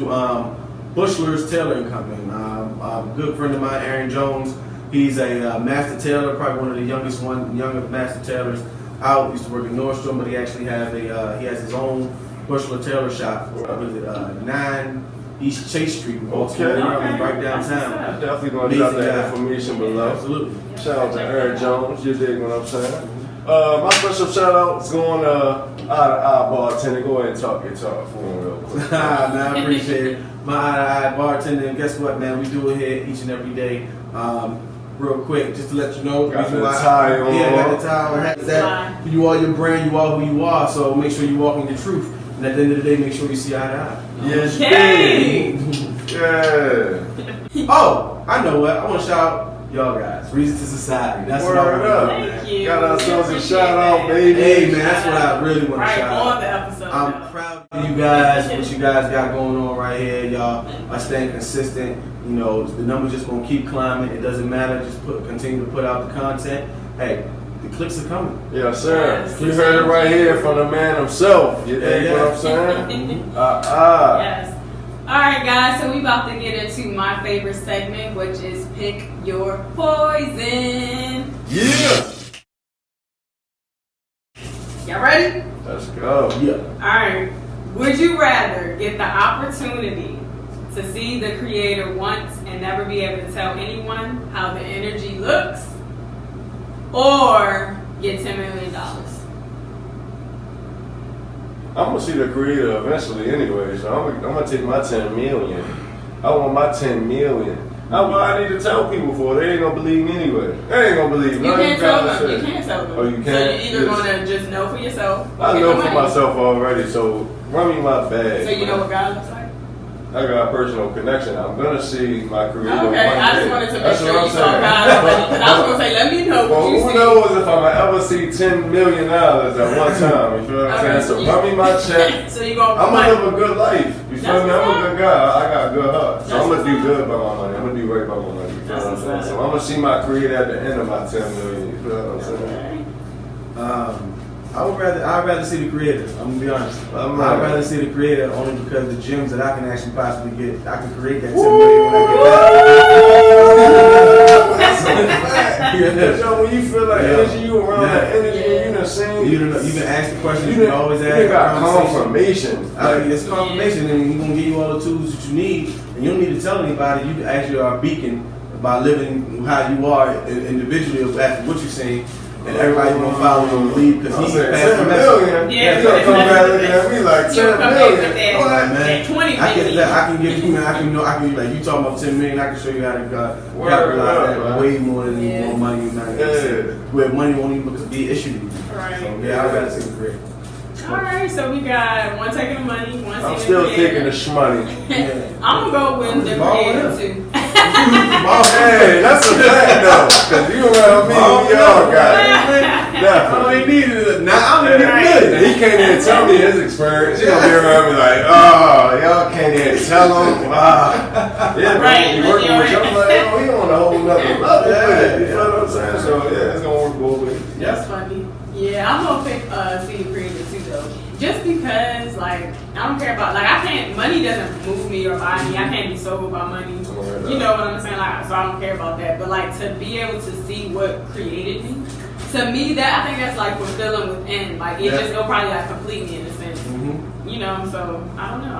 Bushler's Tailoring Company. A good friend of mine, Aaron Jones. He's a master tailor, probably one of the younger master tailors out. Used to work in Nordstrom, but he actually has he has his own Bushler Tailor Shop. What is it? 9 East Chase Street, Baltimore, right downtown. I'm definitely going to drop that information below. Absolutely. Shout out to Aaron Jones. You dig what I'm saying? My special shout out is going Eye Bartending. Go ahead and talk your talk for him real quick. Man, I appreciate it. My Eye Bartending. Guess what, man? We do it here each and every day. Real quick, just to let you know. Got the tie on. Yeah, got the tie on. That you are your brand, you are who you are. So make sure you walk in your truth. And at the end of the day, make sure you see eye to eye. Yes, yeah. Oh, I know what. I want to shout out y'all guys. Reasons2Society. That's what I want to do. Thank you. Got ourselves a shout out, baby. Hey, man, that's what I really want to shout out. On the episode. I'm proud of you guys, what you guys got going on right here. Y'all are staying consistent. You know, the numbers just going to keep climbing. It doesn't matter. Just continue to put out the content. Hey, the clicks are coming. Yes, sir. You heard it right here from the man himself. You dig what I'm saying? Yes. All right, guys. So we about to get into my favorite segment, which is Pick Your Poison. Yeah. Y'all ready? Let's go. Yeah. All right. Would you rather get the opportunity to see the creator once and never be able to tell anyone how the energy looks, or get $10 million? I'm gonna see the creator eventually anyway, so I'm gonna take my 10 million. I want my 10 million. I need to tell people for they ain't gonna believe me anyway. They ain't gonna believe me. You can't tell them. You can't tell them. Oh, you can't? So you're either gonna just know for yourself. I know for myself already, so run me my bag. So you know what God looks like? I got a personal connection. I'm gonna see my creator. Okay, I just wanted to make sure you saw God already. Because I was gonna say, let me know what you see. Who knows if I'm gonna ever see $10 million at one time? You feel what I'm saying? So run me my check. So you gonna? I'm gonna live a good life. You feel me? I'm a good guy. I got a good heart. So I'm gonna do good by my money. I'm gonna do right by my money. You feel what I'm saying? So I'm gonna see my creator at the end of my 10 million. You feel what I'm saying? I'd rather see the creator. I'm gonna be honest. I'd rather see the creator only because the gems that I can actually possibly get, I can create that $10 million when I get back. So when you feel like energy, you around that energy, you done seen. You can ask the questions. You can always ask. You got confirmation. It's confirmation, and he's gonna give you all the tools that you need, and you don't need to tell anybody. You actually are a beacon by living how you are individually after what you're saying. And everybody's gonna follow him and lead because he's passing the message. Yeah, he's gonna come back looking at me like $10 million. Man, 20 I can give you, man. I can like you talking about $10 million. I can show you how to capitalize that way more than more money. Where money won't even be issued. Right. So yeah, I gotta see the creator. All All right, so we got one taking the money, one. I'm still thinking the shmoney. I'm gonna go with the creative too. Hey, that's a fact though, because you know what I mean. We all got it. Definitely. I don't need it. Now I don't even good. He can't even tell me his experience. He gonna be around me like, oh, y'all can't even tell him. Yeah, right. You working with you, I'm like, oh, he on a whole nother level. You know what I'm saying? So yeah, it's gonna work both ways. That's funny. Yeah, I'm gonna pick City Creative too though. Just because, like, I don't care about, like, I can't, money doesn't move me or buy me. I can't be sold by money. You know what I'm saying? Like, so I don't care about that. But, like, to be able to see what created me, to me, that, I think that's, like, fulfilling within. Like, it'll probably, like, complete me in a sense. You know, so, I don't know.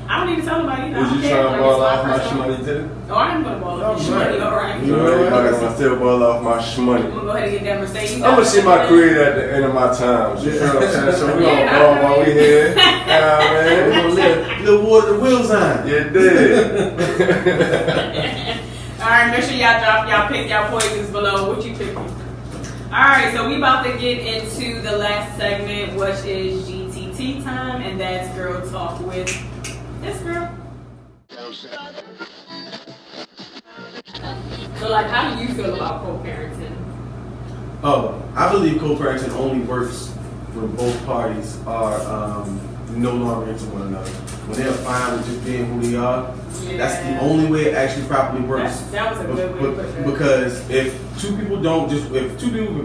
I don't need to tell nobody. You know, was you trying to ball off my shmoney too? Oh, I am going to ball off your shmoney. All right. You know, everybody's going to still ball off my shmoney. I'm going to go ahead and get that Mercedes. I'm going to see my career at the end of my time. You know what I'm saying? So we're going to ball while we here. You know what I mean? We're going to little water the wheels on. You did. All right, make sure y'all pick y'all poisons below. What you picking? All right, so we about to get into the last segment, which is GTT time, and that's Girl Talk with this girl. So, like, how do you feel about co-parenting? Oh, I believe co-parenting only works when both parties are no longer into one another. When they're fine with just being who they are, that's the only way it actually properly works. That was a good way to put that. Because if two people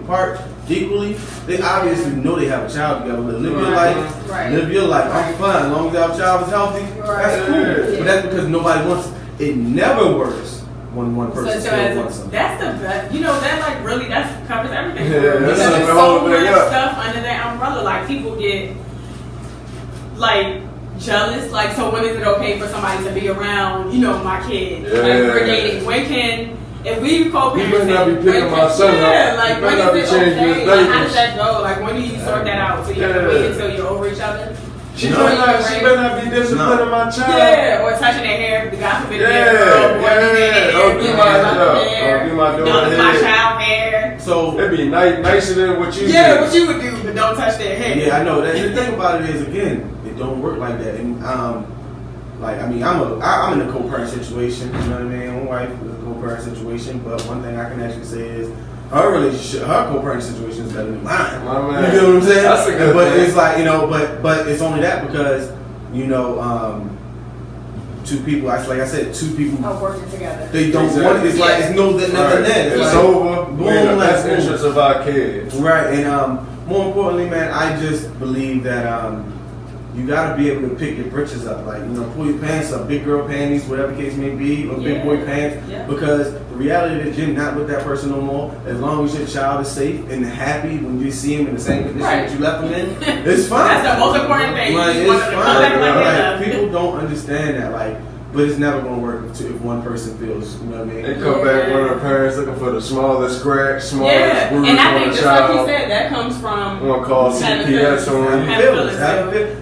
part equally, they obviously know they have a child together. Live your life. Right. Live your life. I'm fine. As long as our child is healthy, that's cool. Yeah. But that's because nobody wants it. It never works when one person still wants something. That's the best. You know, that like really, that covers everything. Yeah, because there's so much stuff under that umbrella. Like, people get like jealous. Like, so when is it okay for somebody to be around, you know, my kid? Like, we're dating. When can, if we co-parent, you better not be picking my son up. Like, when is it okay? Like, how does that go? Like, when do you sort that out? So you have to wait until you're over each other? She better not be disciplining my child. Yeah, or touching their hair. God forbid, don't do my child hair. So it'd be nicer than what you do. Yeah, what you would do, but don't touch their hair. Yeah, I know. The thing about it is, again, it don't work like that. And like, I mean, I'm in a co-parent situation. You know what I mean? My wife is a co-parent situation, but one thing I can actually say is, her relationship, her co-parent situation is better than mine. Man. You know what I'm saying? That's a good thing. It's like, you know, but it's only that because, you know, two people, like I said, two people are working together. They don't want it. It's like, it's nothing there. It's like, over. Boom, We're in the best interest of our kids. Right, and more importantly, man, I just believe that you gotta be able to pick your britches up, like, you know, pull your pants up, big girl panties, whatever the case may be, or big boy pants, because the reality is you're not with that person no more. As long as your child is safe and happy when you see him in the same condition that you left him in, it's fine. That's the most important thing. Like, it's fine. Like, people don't understand that, like, but it's never gonna work if one person feels, you know what I mean? They come back, one of the parents looking for the smallest scratch, smallest bruise and I on think the just child. like you said, that comes from one call CPS on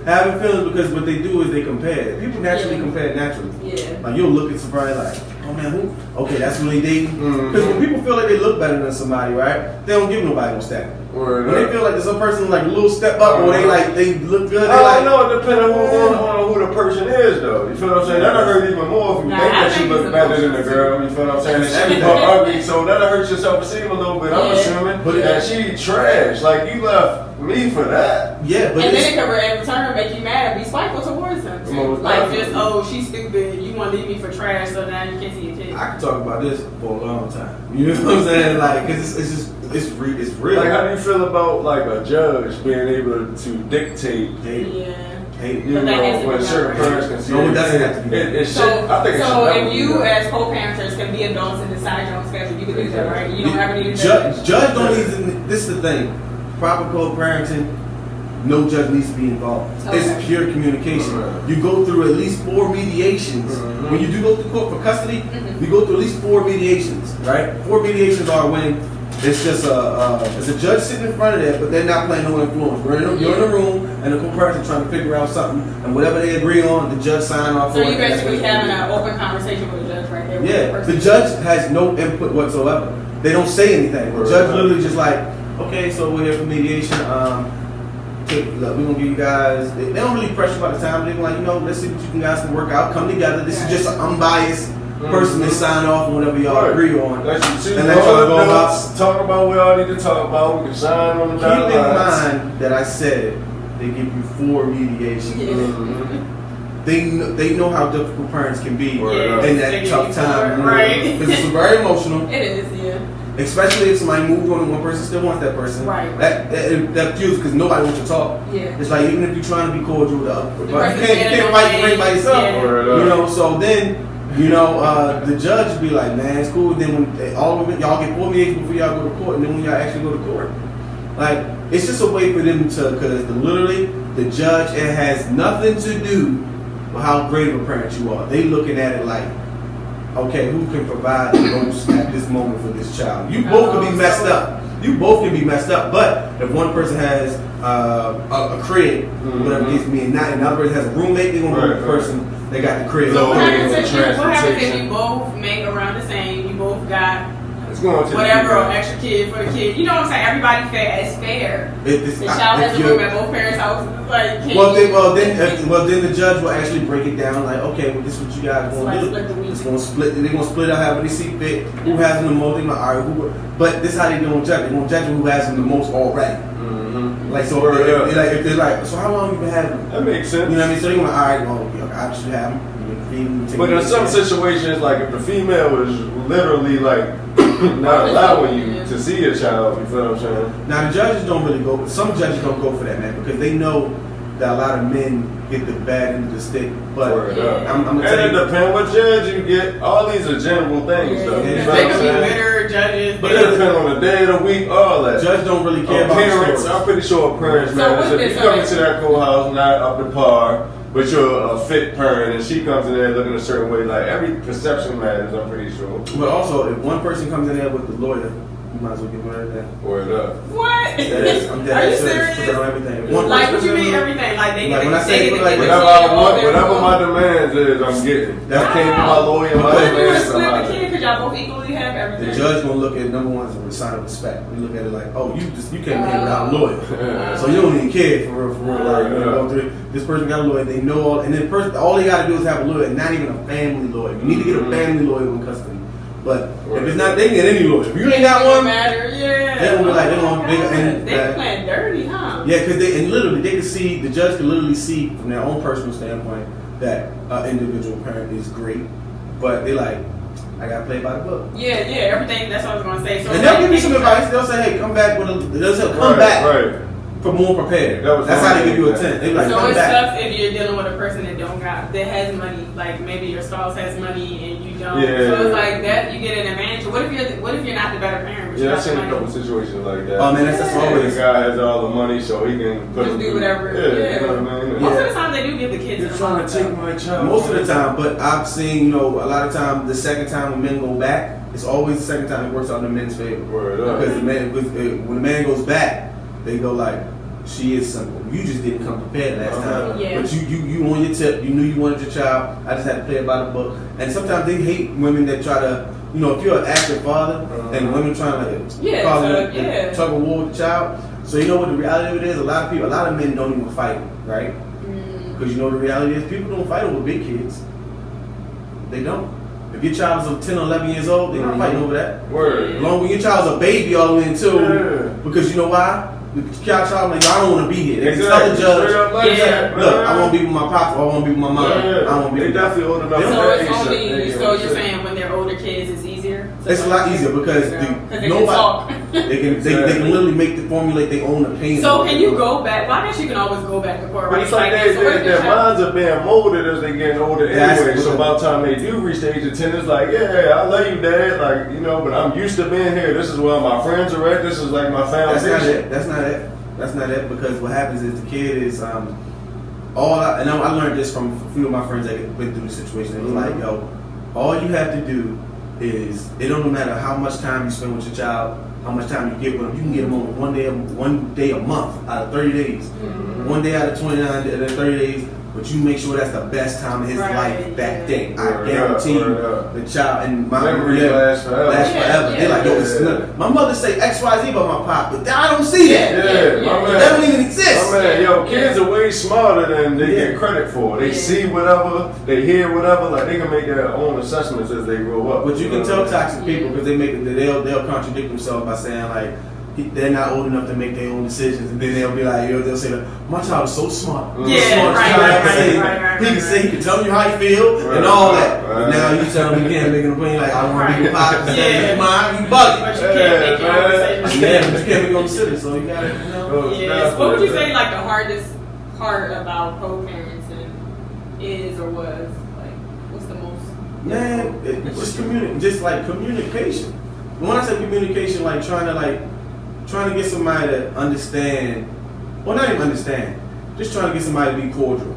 having feelings, because what they do is they compare. People naturally compare naturally. Yeah. Like, you'll look at somebody like, oh man, who? Okay, that's who they dating. Because when people feel like they look better than somebody, right? They don't give nobody no step. When they feel like there's some person like a little step up, or they look good. I know it depends on who the person is, though. You feel what I'm saying? That'll hurt even more if you think that she looks better than the girl. You feel what I'm saying? And she look ugly, so that'll hurt your self-esteem a little bit. I'm assuming. And she trash. Like, you left me for that. Yeah, but and then it can in return make you mad and be spiteful towards them. Like, just, oh, she's stupid. You want to leave me for trash, so now you can't see your kid. I could talk about this for a long time. You know what I'm saying? Like, cause it's real. Like, how do you feel about like a judge being able to dictate? You know, when certain parents can see. No, it doesn't have to be. I think so if you as co-parenters can be adults and decide your own schedule, you can do that, right? You don't ever need a judge. Judge don't need. This is the thing. Proper co-parenting, no judge needs to be involved. Okay. It's pure communication. You go through at least 4 mediations. When you do go to court for custody, you go through at least 4 mediations, right? 4 mediations are when it's just it's a judge sitting in front of that, but they're not playing no influence. You're in a room, and the co-parent trying to figure out something, and whatever they agree on, the judge sign off. So you basically having an open conversation with the judge right there. Yeah, the judge has no input whatsoever. They don't say anything. The judge literally just like, okay, so we're here for mediation. look, we're gonna give you guys. They don't really pressure by the time. They're like, let's see what you guys can work out. Come together. This is just an unbiased person to sign off on whatever y'all agree on. And let y'all go out. Talk about what y'all need to talk about. We can sign on the dotted lines. Keep in mind that I said they give you 4 mediations. They know how difficult parents can be in that tough time. Right. Because it's very emotional. It is, yeah. Especially if somebody moved on and one person still wants that person. Right. That fuels because nobody wants to talk. Yeah. It's like even if you're trying to be cordial, but you can't fight the ring by yourself. Yeah. So then, the judge would be like, man, it's cool. Then when y'all get 4 mediations before y'all go to court, and then when y'all actually go to court, like it's just a way for them to, because literally the judge, it has nothing to do with how great of a parent you are. They looking at it like, okay, who can provide the most at this moment for this child? You both can be messed up. You both can be messed up. But if one person has a crib, whatever it is, and another person has a roommate, they're gonna go with the person that got the crib. So what happens if you both make around the same? You both got whatever extra kid for the kid. You know what I'm saying? Everybody is fair. The child has a room at both parents' houses. Like, then the judge will actually break it down. Like, okay, well, this is what you guys want to do. It's going to split. They're going to split out however they see fit. Who has them the most? They're like, all right, but this is how they're going to judge. They're going to judge who has them the most already. Like, so if they're like, so how long you been having them? That makes sense. You know what I mean? So they're going to, all right, well, I obviously have them. But in some situations, like if the female was literally like not allowing you to see your child, you feel what I'm saying? Now the judges don't really go. Some judges don't go for that, man, because they know that a lot of men get the bad end of the stick. But I'm gonna tell you, it depends what judge you get. All these are general things, though. They could be bitter judges, but it depends on the day of the week, all that. Judge don't really care about parents. I'm pretty sure parents, man. So if you come into that courthouse not up to par, but you're a fit parent, and she comes in there looking a certain way, like every perception matters, I'm pretty sure. But also, if one person comes in there with the lawyer, you might as well get married then. Word up. What? I'm dead. Are you serious? Put that on everything. Like, what you mean everything? Like, they when I say, whatever my demands is, I'm getting. That came from my lawyer, my demands. Because y'all both equally have everything. The judge gonna look at number one as a sign of respect. We look at it like, oh, you came in here without a lawyer, so you don't even care for real. Like, this person got a lawyer. They know all, and then all they gotta do is have a lawyer, and not even a family lawyer. You need to get a family lawyer in custody. But if it's not, they can get any lawyer. If you ain't got one, they're gonna be like, they playing dirty, huh? Yeah, because they can see, the judge can literally see from their own personal standpoint that an individual parent is great, but they like, I gotta play by the book. Yeah, everything. That's what I was gonna say. So and they'll give you some advice. They'll say, hey, come back for more prepared. That's how they give you a 10. They like, so it sucks if you're dealing with a person that has money. Like maybe your spouse has money and you don't. Yeah. So it's like that you get an advantage. What if you're not the better parent? Yeah, I've seen a couple situations like that. Oh man, that's always the guy has all the money, so he can just do whatever. Yeah. You know what I mean? Most of the time they do give the kids. You're trying to take my child. Most of the time, but I've seen, a lot of time the second time when men go back, it's always the second time it works out in the men's favor. Because when the man goes back, they go like, she is simple. You just didn't come prepared last time. Yeah. But you on your tip, you knew you wanted your child. I just had to play it by the book. And sometimes they hate women that try to, if you're an active father and women trying to tug a war with the child. So you know what the reality of it is? A lot of men don't even fight, right? Because the reality is people don't fight over big kids. They don't. If your child is 10 or 11 years old, they're not fighting over that. Word. As long as your child's a baby all the way until, because you know why? The child like, I don't want to be here. They can tell the judge, look, I want to be with my papa, I want to be with my mom. I want to be with definitely old enough. So you're saying when they're older kids, it's easier? It's a lot easier because they can talk. They can literally formulate their own opinion. So can you go back? Well, I guess you can always go back to court, right? But it's like their minds are being molded as they get older anyway. So by the time they do reach the age of 10, it's like, yeah, I love you, Dad. Like, but I'm used to being here. This is where my friends are at. This is like my foundation. That's not it. Because what happens is the kid is I learned this from a few of my friends that went through the situation. It was like, yo, all you have to do is, it don't matter how much time you spend with your child, how much time you get with them. You can get them on one day a month out of 30 days. 1 day out of 29 30 days. but you make sure that's the best time of his life that day. I guarantee you, the child and my memory lasts forever. They're like, yo, it's nothing. My mother say XYZ about my pop, but I don't see that. That don't even exist. My man, yo, kids are way smarter than they get credit for. They see whatever, they hear whatever, like they can make their own assessments as they grow up. But you can tell toxic people because they'll contradict themselves by saying like they're not old enough to make their own decisions, and then they'll be like, they'll say, my child is so smart. He can say, he can tell you how he feel and all that. But now you tell him you can't make an opinion like, I want to be your pop. You bugging. But you can't make your own decisions. But you can't make your own decisions, so you gotta, What would you say like the hardest part about co-parenting is or was? Like, what's the most? Man, just like communication. When I say communication, like trying to get somebody to understand, well, not even understand, just trying to get somebody to be cordial,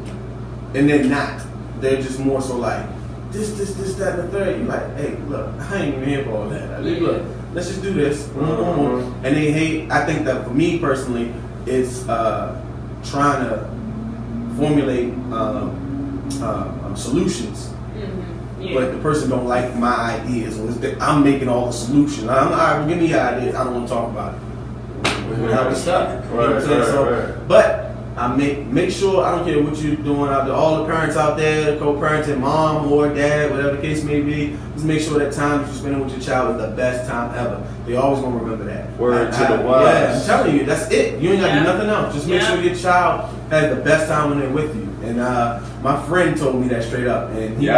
and they're not. They're just more so like this, that, and the third. You're like, hey, look, I ain't even here for all that. Like, look, let's just do this. And they hate. I think that for me personally, it's trying to formulate solutions. But the person don't like my ideas, or I'm making all the solutions. All right, give me your ideas. I don't want to talk about it. We're having stuff. But I make sure, I don't care what you're doing out there, all the parents out there, co-parenting, mom or dad, whatever the case may be, just make sure that time that you're spending with your child is the best time ever. They always gonna remember that. Word to the wise. Yeah, I'm telling you, that's it. You ain't got to do nothing else. Just make sure your child has the best time when they're with you. And my friend told me that straight up. And he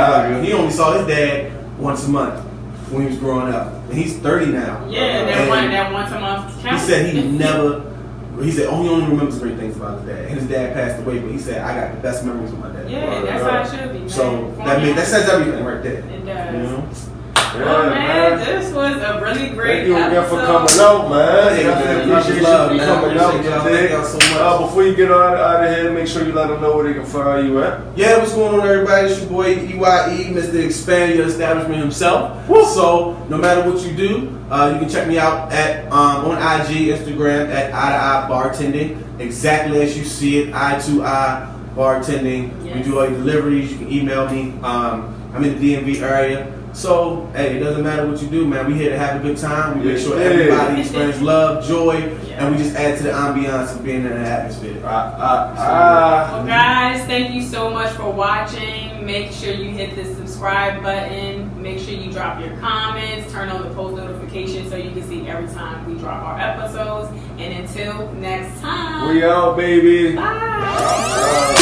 only saw his dad once a month when he was growing up. And he's 30 now. Yeah, that once a month counts. He said he only remembers great things about his dad. And his dad passed away, but he said, I got the best memories of my dad. Yeah, that's how it should be. So that says everything right there. It does. You know? Oh man, this was a really great episode. Thank you again for coming out, man. Appreciate you coming out. Thank y'all so much. Before you get out of here, make sure you let them know where they can find you at. Yeah, what's going on, everybody? It's your boy EYE, Mr. Expand Your Establishment himself. Woo. So, no matter what you do, you can check me out at on IG, Instagram at Eye to Eye Bartending. Exactly as you see it, Eye to Eye Bartending. Yes. We do all your deliveries. You can email me. I'm in the DMV area. So, hey, it doesn't matter what you do, man. We here to have a good time. We make sure everybody experiences love, joy, and we just add to the ambiance of being in an atmosphere. Well, guys, thank you so much for watching. Make sure you hit the subscribe button. Make sure you drop your comments. Turn on the post notifications so you can see every time we drop our episodes. And until next time, we out, baby. Bye.